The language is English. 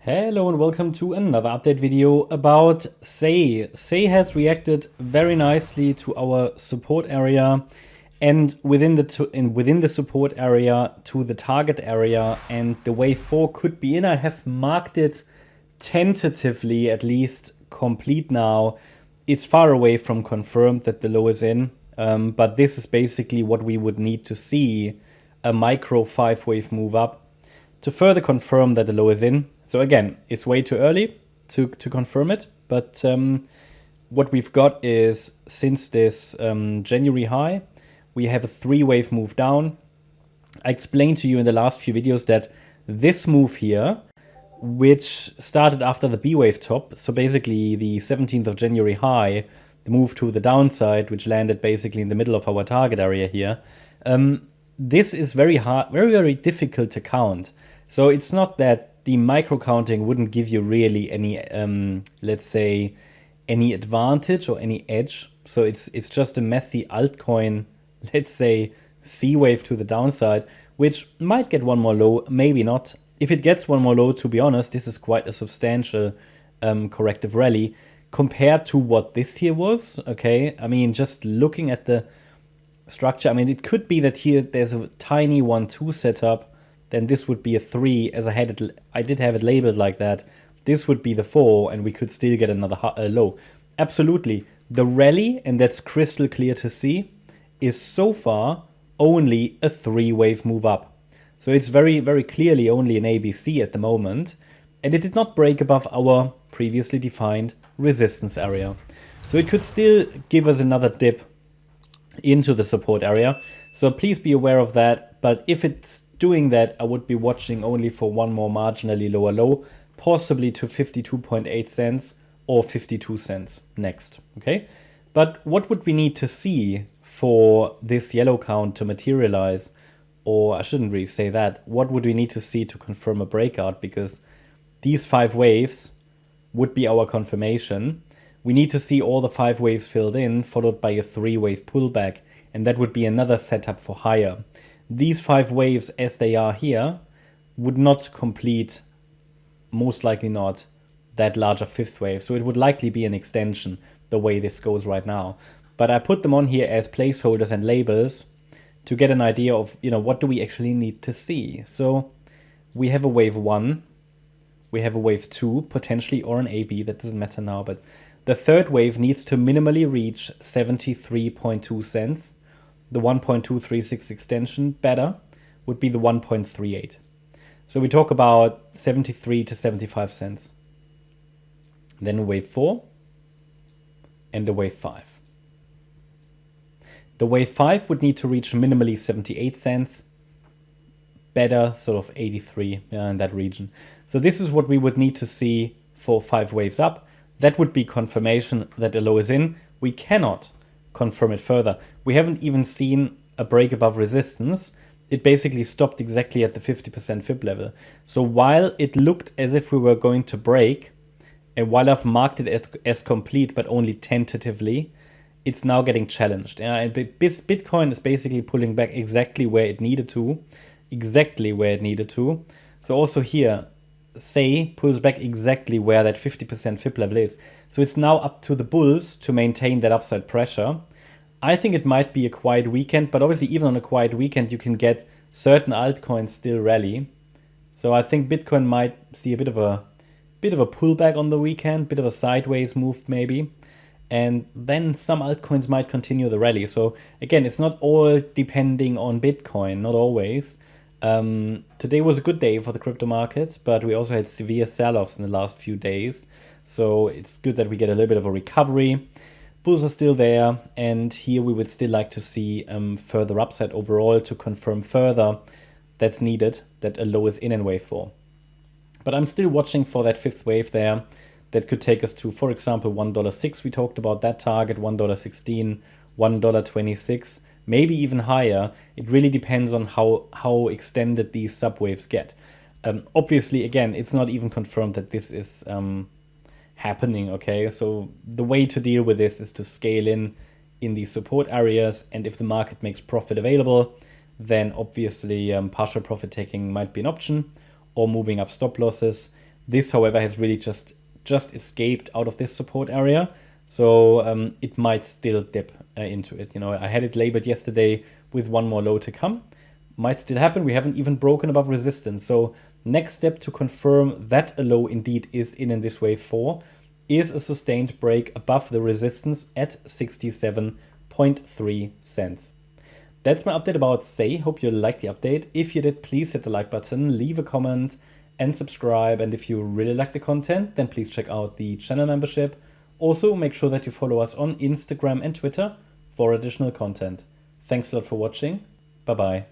Hello and welcome to another update video about SEI. SEI has reacted very nicely to our support area and within the support area to the target area, and the wave 4 could be in. I have marked it tentatively, at least complete now. It's far away from confirmed that the low is in, but this is basically what we would need to see, a micro 5-wave move up to further confirm that the low is in. So again, it's way too early to confirm it, but what we've got is, since this January high, we have a 3-wave move down. I explained to you in the last few videos that this move here, which started after the B-wave top, so basically the 17th of January high, the move to the downside, which landed basically in the middle of our target area here, this is very hard, very difficult to count. So it's not that the micro counting wouldn't give you really any, let's say, any advantage or any edge. So it's just a messy altcoin, let's say, C wave to the downside, which might get one more low, maybe not. If it gets one more low, to be honest, this is quite a substantial corrective rally compared to what this here was. Okay, I mean, just looking at the structure, I mean, it could be that here there's a tiny 1-2 setup. Then this would be a 3, as I did have it labeled like that. This would be the 4, and we could still get another low. Absolutely. The rally, and that's crystal clear to see, is so far only a 3-wave move up. So it's very, very clearly only an ABC at the moment, and it did not break above our previously defined resistance area. So it could still give us another dip into the support area. So please be aware of that. But if it's doing that, I would be watching only for one more marginally lower low, possibly to 52.8 cents or 52 cents next. Okay, but what would we need to see for this yellow count to materialize? Or I shouldn't really say that. What would we need to see to confirm a breakout? Because these 5 waves would be our confirmation. We need to see all the 5 waves filled in, followed by a 3-wave pullback, and that would be another setup for higher. These 5 waves, as they are here, would not complete, most likely not, that larger 5th wave. So it would likely be an extension, the way this goes right now. But I put them on here as placeholders and labels to get an idea of, what do we actually need to see. So we have a wave 1, we have a wave 2, potentially, or an AB, that doesn't matter now, but the 3rd wave needs to minimally reach 73.2 cents. The 1.236 extension better would be the 1.38. So we talk about 73 to 75 cents. Then a wave 4 and a wave 5. The wave 5 would need to reach minimally 78 cents. Better, sort of 83, in that region. So this is what we would need to see for 5 waves up. That would be confirmation that the low is in. We cannot confirm it further. We haven't even seen a break above resistance. It basically stopped exactly at the 50% fib level. So while it looked as if we were going to break, and while I've marked it as complete, but only tentatively, it's now getting challenged. And Bitcoin is basically pulling back exactly where it needed to. So also here, SEI pulls back exactly where that 50% fib level is. So it's now up to the bulls to maintain that upside pressure. I think it might be a quiet weekend, but obviously even on a quiet weekend, you can get certain altcoins still rally. So I think Bitcoin might see a bit of a pullback on the weekend, bit of a sideways move maybe. And then some altcoins might continue the rally. So again, it's not all depending on Bitcoin, not always. Today was a good day for the crypto market, but we also had severe sell-offs in the last few days. So it's good that we get a little bit of a recovery. Bulls are still there, and here we would still like to see further upside overall to confirm further that's needed, that a low is in wave 4. But I'm still watching for that 5th wave there that could take us to, for example, $1.06. We talked about that target, $1.16, $1.26. Maybe even higher. It really depends on how extended these subwaves get. Obviously, again, it's not even confirmed that this is happening, okay? So the way to deal with this is to scale in these support areas, and if the market makes profit available, then obviously partial profit taking might be an option, or moving up stop losses. This, however, has really just escaped out of this support area. So it might still dip into it. I had it labeled yesterday with one more low to come. Might still happen. We haven't even broken above resistance. So next step to confirm that a low indeed is in this wave 4 is a sustained break above the resistance at 67.3 cents. That's my update about SEI. Hope you liked the update. If you did, please hit the like button, leave a comment, and subscribe. And if you really like the content, then please check out the channel membership. Also, make sure that you follow us on Instagram and Twitter for additional content. Thanks a lot for watching. Bye-bye.